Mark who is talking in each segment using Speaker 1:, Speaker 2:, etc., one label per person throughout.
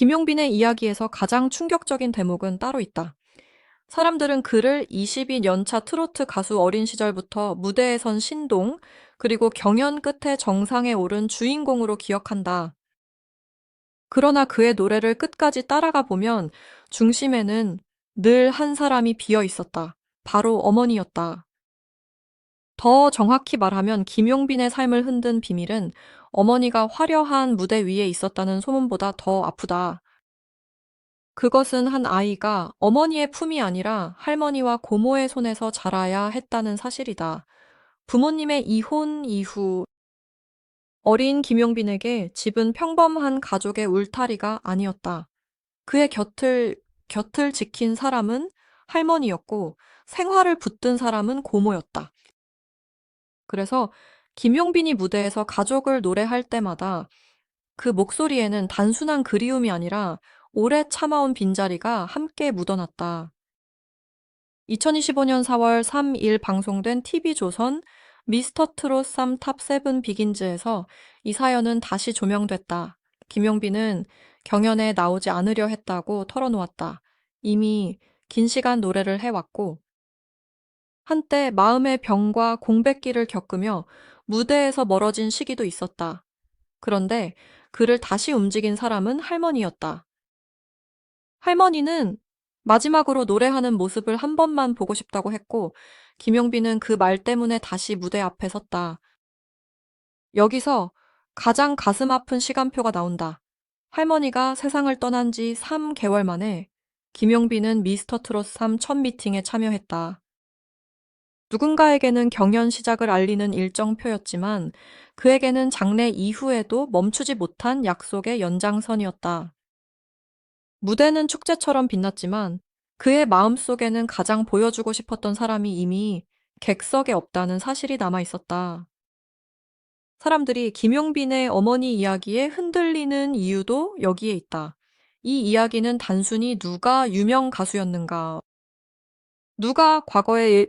Speaker 1: 김용빈의 이야기에서 가장 충격적인 대목은 따로 있다. 사람들은 그를 22년 차 트로트 가수 어린 시절부터 무대에 선 신동, 그리고 경연 끝에 정상에 오른 주인공으로 기억한다. 그러나 그의 노래를 끝까지 따라가 보면 중심에는 늘 한 사람이 비어 있었다. 바로 어머니였다. 더 정확히 말하면 김용빈의 삶을 흔든 비밀은 어머니가 화려한 무대 위에 있었다는 소문보다 더 아프다. 그것은 한 아이가 어머니의 품이 아니라 할머니와 고모의 손에서 자라야 했다는 사실이다. 부모님의 이혼 이후 어린 김용빈에게 집은 평범한 가족의 울타리가 아니었다. 그의 곁을 지킨 사람은 할머니였고 생활을 붙든 사람은 고모였다. 그래서 김용빈이 무대에서 가족을 노래할 때마다 그 목소리에는 단순한 그리움이 아니라 오래 참아온 빈자리가 함께 묻어났다. 2025년 4월 3일 방송된 TV조선 미스터 트롯 3 탑7 비긴즈에서 이 사연은 다시 조명됐다. 김용빈은 경연에 나오지 않으려 했다고 털어놓았다. 이미 긴 시간 노래를 해왔고 한때 마음의 병과 공백기를 겪으며 무대에서 멀어진 시기도 있었다. 그런데 그를 다시 움직인 사람은 할머니였다. 할머니는 마지막으로 노래하는 모습을 한 번만 보고 싶다고 했고, 김용빈은 그 말 때문에 다시 무대 앞에 섰다. 여기서 가장 가슴 아픈 시간표가 나온다. 할머니가 세상을 떠난 지 3개월 만에 김용빈은 미스터 트롯 3 첫 미팅에 참여했다. 누군가에게는 경연 시작을 알리는 일정표였지만 그에게는 장래 이후에도 멈추지 못한 약속의 연장선이었다. 무대는 축제처럼 빛났지만 그의 마음속에는 가장 보여주고 싶었던 사람이 이미 객석에 없다는 사실이 남아 있었다. 사람들이 김용빈의 어머니 이야기에 흔들리는 이유도 여기에 있다. 이 이야기는 단순히 누가 유명 가수였는가, 누가 과거에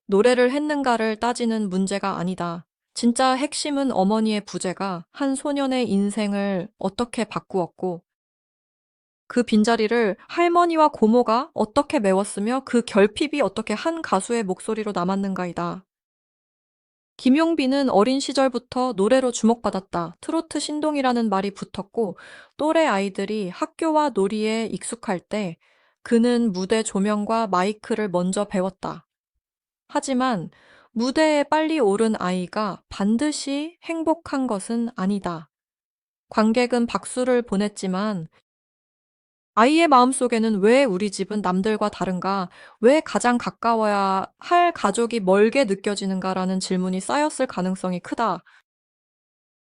Speaker 1: 노래를 했는가를 따지는 문제가 아니다. 진짜 핵심은 어머니의 부재가 한 소년의 인생을 어떻게 바꾸었고, 그 빈자리를 할머니와 고모가 어떻게 메웠으며 그 결핍이 어떻게 한 가수의 목소리로 남았는가이다. 김용빈은 어린 시절부터 노래로 주목받았다. 트로트 신동이라는 말이 붙었고 또래 아이들이 학교와 놀이에 익숙할 때 그는 무대 조명과 마이크를 먼저 배웠다. 하지만 무대에 빨리 오른 아이가 반드시 행복한 것은 아니다. 관객은 박수를 보냈지만 아이의 마음속에는 왜 우리 집은 남들과 다른가? 왜 가장 가까워야 할 가족이 멀게 느껴지는가라는 질문이 쌓였을 가능성이 크다.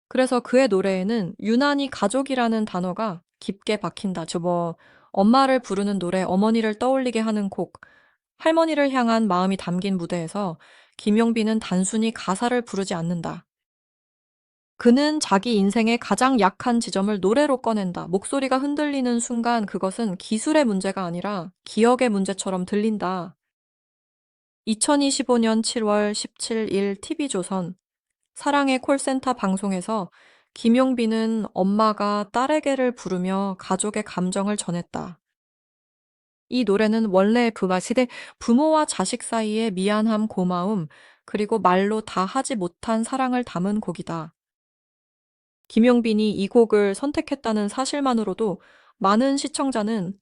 Speaker 1: 그래서 그의 노래에는 유난히 가족이라는 단어가 깊게 박힌다. 엄마를 부르는 노래, 어머니를 떠올리게 하는 곡, 할머니를 향한 마음이 담긴 무대에서 김용빈은 단순히 가사를 부르지 않는다. 그는 자기 인생의 가장 약한 지점을 노래로 꺼낸다. 목소리가 흔들리는 순간 그것은 기술의 문제가 아니라 기억의 문제처럼 들린다. 2025년 7월 17일 TV조선 사랑의 콜센터 방송에서 김용빈은 엄마가 딸에게를 부르며 가족의 감정을 전했다. 이 노래는 원래 시대 부모와 자식 사이의 미안함, 고마움, 그리고 말로 다 하지 못한 사랑을 담은 곡이다. 김용빈이 이 곡을 선택했다는 사실만으로도 많은 시청자는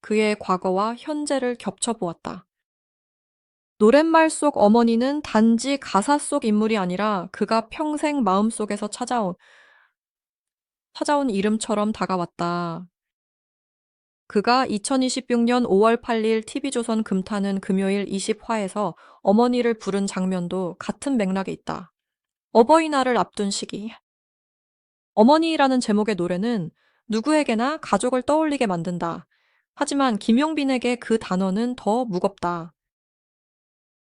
Speaker 1: 그의 과거와 현재를 겹쳐보았다. 노랫말 속 어머니는 단지 가사 속 인물이 아니라 그가 평생 마음속에서 찾아온 이름처럼 다가왔다. 그가 2026년 5월 8일 TV조선 금타는 금요일 20화에서 어머니를 부른 장면도 같은 맥락에 있다. 어버이날을 앞둔 시기. 어머니라는 제목의 노래는 누구에게나 가족을 떠올리게 만든다. 하지만 김용빈에게 그 단어는 더 무겁다.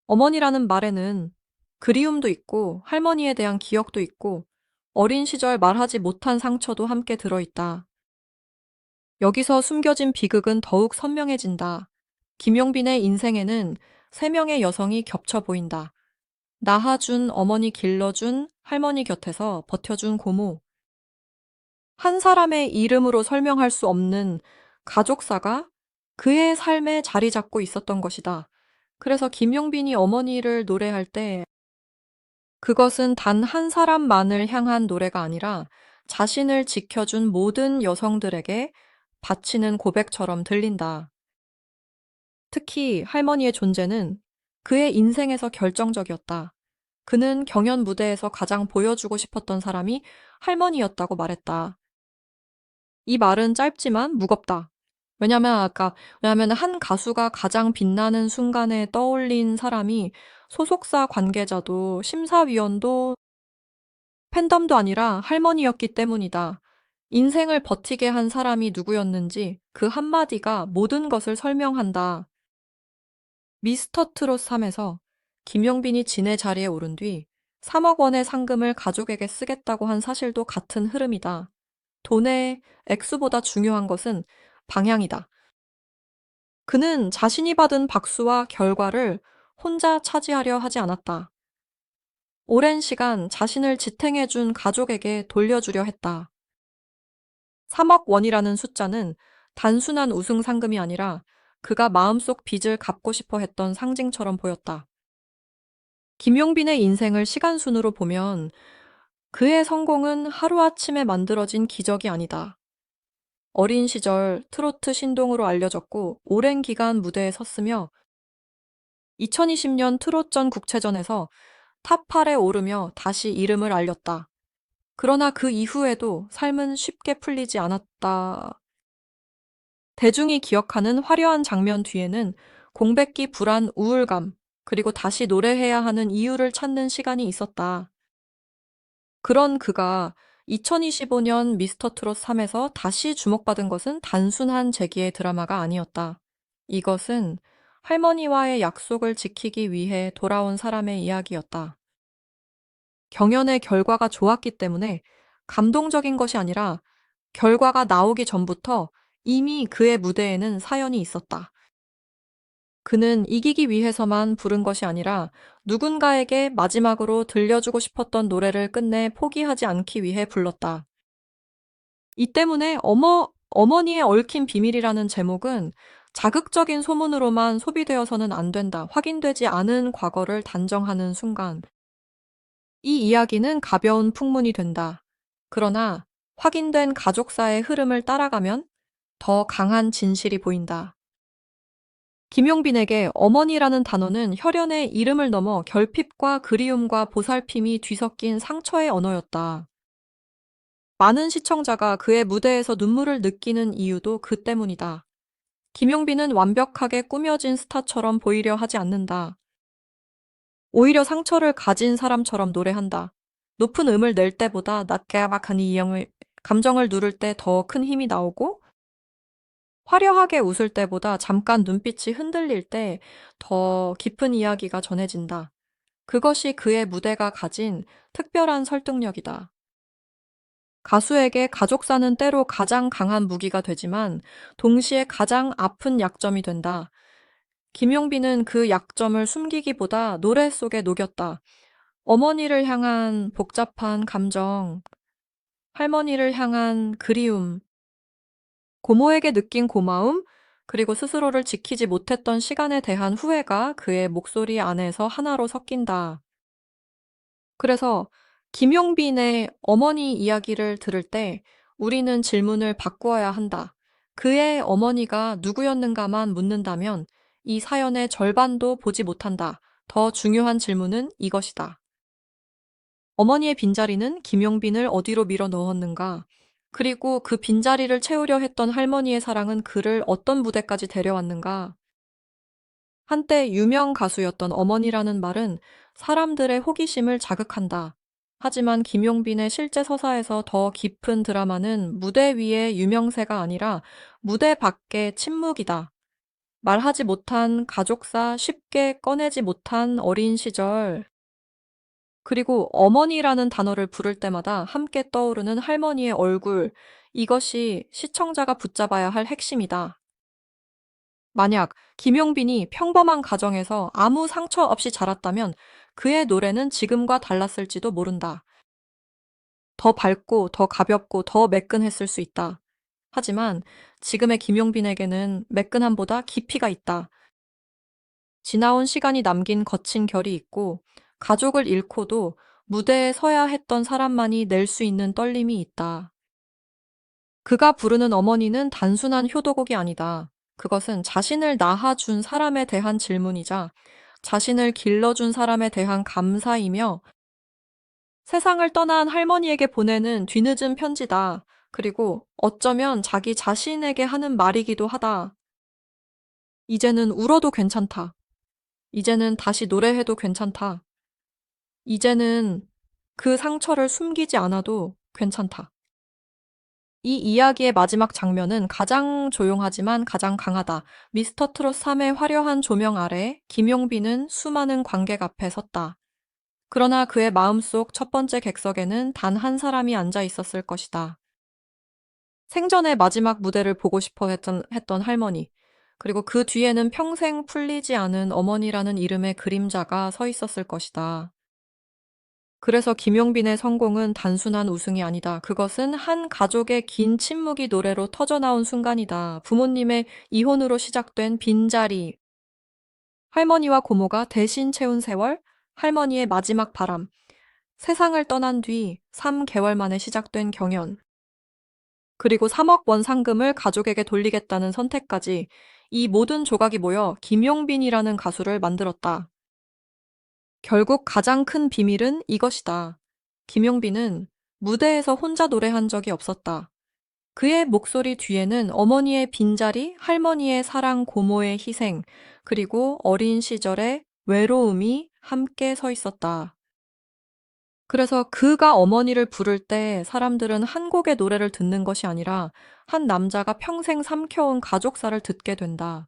Speaker 1: 어머니라는 말에는 그리움도 있고 할머니에 대한 기억도 있고 어린 시절 말하지 못한 상처도 함께 들어있다. 여기서 숨겨진 비극은 더욱 선명해진다. 김용빈의 인생에는 세 명의 여성이 겹쳐 보인다. 낳아준 어머니, 길러준 할머니 곁에서 버텨준 고모. 한 사람의 이름으로 설명할 수 없는 가족사가 그의 삶에 자리 잡고 있었던 것이다. 그래서 김용빈이 어머니를 노래할 때 그것은 단 한 사람만을 향한 노래가 아니라 자신을 지켜준 모든 여성들에게 바치는 고백처럼 들린다. 특히 할머니의 존재는 그의 인생에서 결정적이었다. 그는 경연 무대에서 가장 보여주고 싶었던 사람이 할머니였다고 말했다. 이 말은 짧지만 무겁다. 왜냐면 한 가수가 가장 빛나는 순간에 떠올린 사람이 소속사 관계자도 심사위원도 팬덤도 아니라 할머니였기 때문이다. 인생을 버티게 한 사람이 누구였는지 그 한마디가 모든 것을 설명한다. 미스터 트롯 3에서 김용빈이 진의 자리에 오른 뒤 3억 원의 상금을 가족에게 쓰겠다고 한 사실도 같은 흐름이다. 돈의 액수보다 중요한 것은 방향이다. 그는 자신이 받은 박수와 결과를 혼자 차지하려 하지 않았다. 오랜 시간 자신을 지탱해준 가족에게 돌려주려 했다. 3억 원이라는 숫자는 단순한 우승 상금이 아니라 그가 마음속 빚을 갚고 싶어 했던 상징처럼 보였다. 김용빈의 인생을 시간순으로 보면 그의 성공은 하루아침에 만들어진 기적이 아니다. 어린 시절 트로트 신동으로 알려졌고 오랜 기간 무대에 섰으며 2020년 트롯전 국체전에서 탑8에 오르며 다시 이름을 알렸다. 그러나 그 이후에도 삶은 쉽게 풀리지 않았다. 대중이 기억하는 화려한 장면 뒤에는 공백기, 불안, 우울감, 그리고 다시 노래해야 하는 이유를 찾는 시간이 있었다. 그런 그가 2025년 미스터 트롯 3에서 다시 주목받은 것은 단순한 재기의 드라마가 아니었다. 이것은 할머니와의 약속을 지키기 위해 돌아온 사람의 이야기였다. 경연의 결과가 좋았기 때문에 감동적인 것이 아니라 결과가 나오기 전부터 이미 그의 무대에는 사연이 있었다. 그는 이기기 위해서만 부른 것이 아니라 누군가에게 마지막으로 들려주고 싶었던 노래를 끝내 포기하지 않기 위해 불렀다. 이 때문에 어머니의 얽힌 비밀이라는 제목은 자극적인 소문으로만 소비되어서는 안 된다. 확인되지 않은 과거를 단정하는 순간. 이 이야기는 가벼운 풍문이 된다. 그러나 확인된 가족사의 흐름을 따라가면 더 강한 진실이 보인다. 김용빈에게 어머니라는 단어는 혈연의 이름을 넘어 결핍과 그리움과 보살핌이 뒤섞인 상처의 언어였다. 많은 시청자가 그의 무대에서 눈물을 느끼는 이유도 그 때문이다. 김용빈은 완벽하게 꾸며진 스타처럼 보이려 하지 않는다. 오히려 상처를 가진 사람처럼 노래한다. 높은 음을 낼 때보다 낮게 막한 감정을 누를 때 더 큰 힘이 나오고 화려하게 웃을 때보다 잠깐 눈빛이 흔들릴 때 더 깊은 이야기가 전해진다. 그것이 그의 무대가 가진 특별한 설득력이다. 가수에게 가족사는 때로 가장 강한 무기가 되지만 동시에 가장 아픈 약점이 된다. 김용빈은 그 약점을 숨기기보다 노래 속에 녹였다. 어머니를 향한 복잡한 감정, 할머니를 향한 그리움, 고모에게 느낀 고마움, 그리고 스스로를 지키지 못했던 시간에 대한 후회가 그의 목소리 안에서 하나로 섞인다. 그래서 김용빈의 어머니 이야기를 들을 때 우리는 질문을 바꾸어야 한다. 그의 어머니가 누구였는가만 묻는다면 이 사연의 절반도 보지 못한다. 더 중요한 질문은 이것이다. 어머니의 빈자리는 김용빈을 어디로 밀어 넣었는가? 그리고 그 빈자리를 채우려 했던 할머니의 사랑은 그를 어떤 무대까지 데려왔는가? 한때 유명 가수였던 어머니라는 말은 사람들의 호기심을 자극한다. 하지만 김용빈의 실제 서사에서 더 깊은 드라마는 무대 위의 유명세가 아니라 무대 밖의 침묵이다. 말하지 못한 가족사, 쉽게 꺼내지 못한 어린 시절, 그리고 어머니라는 단어를 부를 때마다 함께 떠오르는 할머니의 얼굴, 이것이 시청자가 붙잡아야 할 핵심이다. 만약 김용빈이 평범한 가정에서 아무 상처 없이 자랐다면 그의 노래는 지금과 달랐을지도 모른다. 더 밝고 더 가볍고 더 매끈했을 수 있다. 하지만 지금의 김용빈에게는 매끈함보다 깊이가 있다. 지나온 시간이 남긴 거친 결이 있고 가족을 잃고도 무대에 서야 했던 사람만이 낼 수 있는 떨림이 있다. 그가 부르는 어머니는 단순한 효도곡이 아니다. 그것은 자신을 낳아준 사람에 대한 질문이자 자신을 길러준 사람에 대한 감사이며 세상을 떠난 할머니에게 보내는 뒤늦은 편지다. 그리고 어쩌면 자기 자신에게 하는 말이기도 하다. 이제는 울어도 괜찮다. 이제는 다시 노래해도 괜찮다. 이제는 그 상처를 숨기지 않아도 괜찮다. 이 이야기의 마지막 장면은 가장 조용하지만 가장 강하다. 미스터 트롯 3의 화려한 조명 아래 김용빈은 수많은 관객 앞에 섰다. 그러나 그의 마음속 첫 번째 객석에는 단 한 사람이 앉아 있었을 것이다. 생전에 마지막 무대를 보고 싶어 했던 할머니. 그리고 그 뒤에는 평생 풀리지 않은 어머니라는 이름의 그림자가 서 있었을 것이다. 그래서 김용빈의 성공은 단순한 우승이 아니다. 그것은 한 가족의 긴 침묵이 노래로 터져나온 순간이다. 부모님의 이혼으로 시작된 빈자리, 할머니와 고모가 대신 채운 세월, 할머니의 마지막 바람, 세상을 떠난 뒤 3개월 만에 시작된 경연, 그리고 3억 원 상금을 가족에게 돌리겠다는 선택까지 이 모든 조각이 모여 김용빈이라는 가수를 만들었다. 결국 가장 큰 비밀은 이것이다. 김용빈은 무대에서 혼자 노래한 적이 없었다. 그의 목소리 뒤에는 어머니의 빈자리, 할머니의 사랑, 고모의 희생, 그리고 어린 시절의 외로움이 함께 서 있었다. 그래서 그가 어머니를 부를 때 사람들은 한 곡의 노래를 듣는 것이 아니라 한 남자가 평생 삼켜온 가족사를 듣게 된다.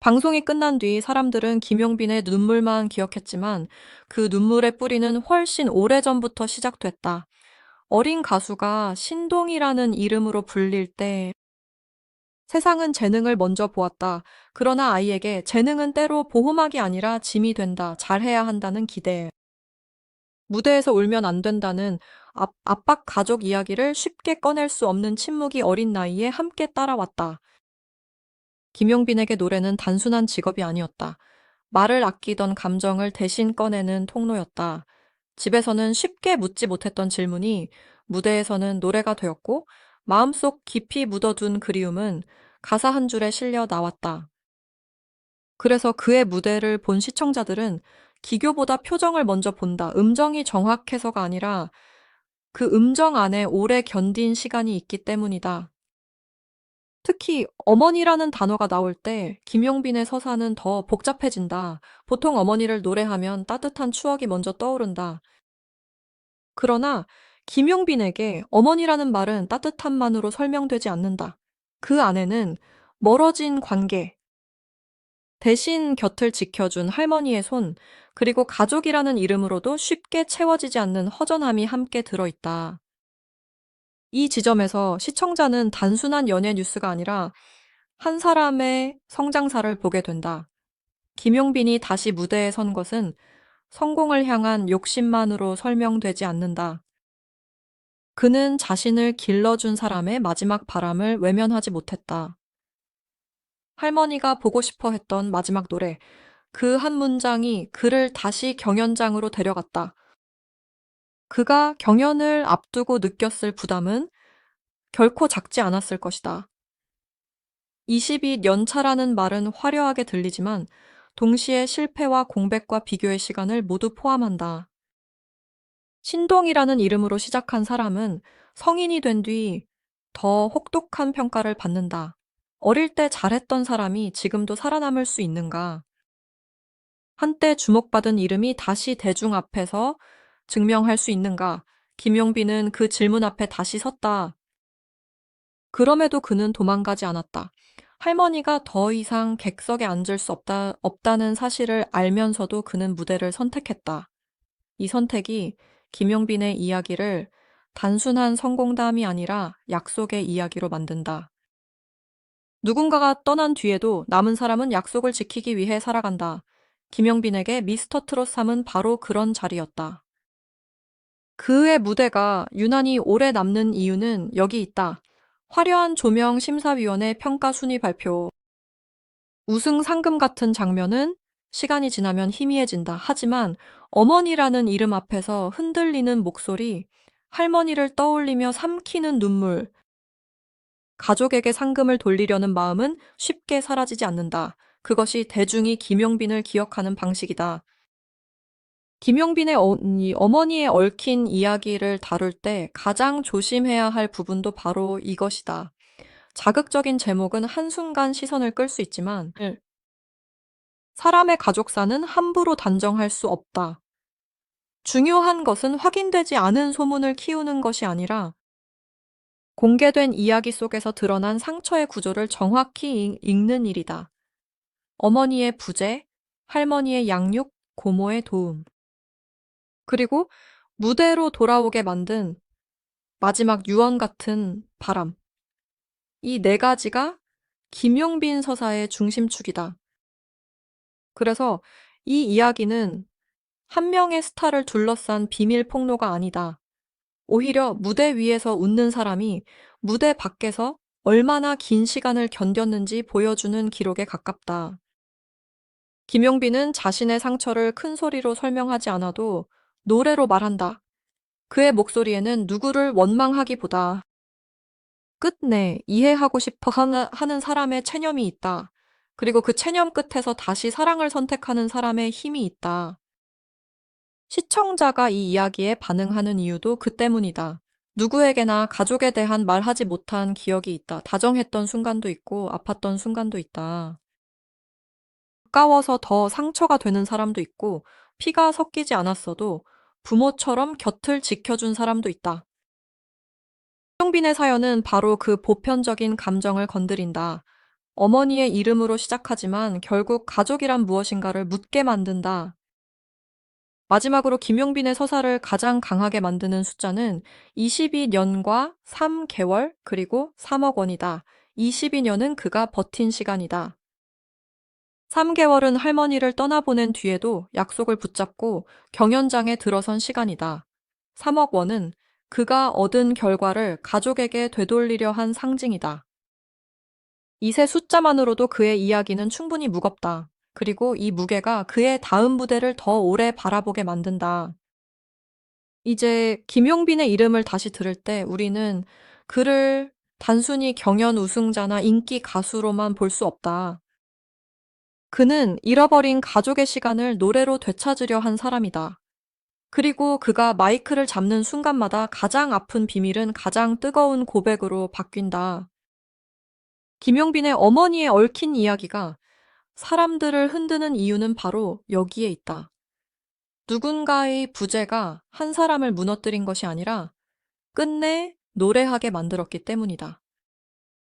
Speaker 1: 방송이 끝난 뒤 사람들은 김용빈의 눈물만 기억했지만 그 눈물의 뿌리는 훨씬 오래전부터 시작됐다. 어린 가수가 신동이라는 이름으로 불릴 때 세상은 재능을 먼저 보았다. 그러나 아이에게 재능은 때로 보호막이 아니라 짐이 된다. 잘해야 한다는 기대. 무대에서 울면 안 된다는 압박 가족 이야기를 쉽게 꺼낼 수 없는 침묵이 어린 나이에 함께 따라왔다. 김용빈에게 노래는 단순한 직업이 아니었다. 말을 아끼던 감정을 대신 꺼내는 통로였다. 집에서는 쉽게 묻지 못했던 질문이 무대에서는 노래가 되었고 마음속 깊이 묻어둔 그리움은 가사 한 줄에 실려 나왔다. 그래서 그의 무대를 본 시청자들은 기교보다 표정을 먼저 본다. 음정이 정확해서가 아니라 그 음정 안에 오래 견딘 시간이 있기 때문이다. 특히 어머니라는 단어가 나올 때 김용빈의 서사는 더 복잡해진다. 보통 어머니를 노래하면 따뜻한 추억이 먼저 떠오른다. 그러나 김용빈에게 어머니라는 말은 따뜻함만으로 설명되지 않는다. 그 안에는 멀어진 관계, 대신 곁을 지켜준 할머니의 손, 그리고 가족이라는 이름으로도 쉽게 채워지지 않는 허전함이 함께 들어있다. 이 지점에서 시청자는 단순한 연예 뉴스가 아니라 한 사람의 성장사를 보게 된다. 김용빈이 다시 무대에 선 것은 성공을 향한 욕심만으로 설명되지 않는다. 그는 자신을 길러준 사람의 마지막 바람을 외면하지 못했다. 할머니가 보고 싶어 했던 마지막 노래, 그 한 문장이 그를 다시 경연장으로 데려갔다. 그가 경연을 앞두고 느꼈을 부담은 결코 작지 않았을 것이다. 22년 차라는 말은 화려하게 들리지만 동시에 실패와 공백과 비교의 시간을 모두 포함한다. 신동이라는 이름으로 시작한 사람은 성인이 된 뒤 더 혹독한 평가를 받는다. 어릴 때 잘했던 사람이 지금도 살아남을 수 있는가? 한때 주목받은 이름이 다시 대중 앞에서 증명할 수 있는가? 김용빈은 그 질문 앞에 다시 섰다. 그럼에도 그는 도망가지 않았다. 할머니가 더 이상 객석에 앉을 수 없다는 사실을 알면서도 그는 무대를 선택했다. 이 선택이 김용빈의 이야기를 단순한 성공담이 아니라 약속의 이야기로 만든다. 누군가가 떠난 뒤에도 남은 사람은 약속을 지키기 위해 살아간다. 김용빈에게 미스터 트롯 3은 바로 그런 자리였다. 그의 무대가 유난히 오래 남는 이유는 여기 있다. 화려한 조명 심사위원회 평가 순위 발표. 우승 상금 같은 장면은 시간이 지나면 희미해진다. 하지만 어머니라는 이름 앞에서 흔들리는 목소리, 할머니를 떠올리며 삼키는 눈물, 가족에게 상금을 돌리려는 마음은 쉽게 사라지지 않는다. 그것이 대중이 김용빈을 기억하는 방식이다. 김용빈의 이 어머니에 얽힌 이야기를 다룰 때 가장 조심해야 할 부분도 바로 이것이다. 자극적인 제목은 한순간 시선을 끌 수 있지만 사람의 가족사는 함부로 단정할 수 없다. 중요한 것은 확인되지 않은 소문을 키우는 것이 아니라 공개된 이야기 속에서 드러난 상처의 구조를 정확히 읽는 일이다. 어머니의 부재, 할머니의 양육, 고모의 도움. 그리고 무대로 돌아오게 만든 마지막 유언 같은 바람. 이 네 가지가 김용빈 서사의 중심축이다. 그래서 이 이야기는 한 명의 스타를 둘러싼 비밀 폭로가 아니다. 오히려 무대 위에서 웃는 사람이 무대 밖에서 얼마나 긴 시간을 견뎠는지 보여주는 기록에 가깝다. 김용빈은 자신의 상처를 큰 소리로 설명하지 않아도 노래로 말한다. 그의 목소리에는 누구를 원망하기보다 끝내 이해하고 싶어 하는 사람의 체념이 있다. 그리고 그 체념 끝에서 다시 사랑을 선택하는 사람의 힘이 있다. 시청자가 이 이야기에 반응하는 이유도 그 때문이다. 누구에게나 가족에 대한 말하지 못한 기억이 있다. 다정했던 순간도 있고 아팠던 순간도 있다. 가까워서 더 상처가 되는 사람도 있고 피가 섞이지 않았어도 부모처럼 곁을 지켜준 사람도 있다. 홍빈의 사연은 바로 그 보편적인 감정을 건드린다. 어머니의 이름으로 시작하지만 결국 가족이란 무엇인가를 묻게 만든다. 마지막으로 김용빈의 서사를 가장 강하게 만드는 숫자는 22년과 3개월 그리고 3억 원이다. 22년은 그가 버틴 시간이다. 3개월은 할머니를 떠나보낸 뒤에도 약속을 붙잡고 경연장에 들어선 시간이다. 3억 원은 그가 얻은 결과를 가족에게 되돌리려 한 상징이다. 이 세 숫자만으로도 그의 이야기는 충분히 무겁다. 그리고 이 무게가 그의 다음 무대를 더 오래 바라보게 만든다. 이제 김용빈의 이름을 다시 들을 때 우리는 그를 단순히 경연 우승자나 인기 가수로만 볼 수 없다. 그는 잃어버린 가족의 시간을 노래로 되찾으려 한 사람이다. 그리고 그가 마이크를 잡는 순간마다 가장 아픈 비밀은 가장 뜨거운 고백으로 바뀐다. 김용빈의 어머니에 얽힌 이야기가 사람들을 흔드는 이유는 바로 여기에 있다. 누군가의 부재가 한 사람을 무너뜨린 것이 아니라 끝내 노래하게 만들었기 때문이다.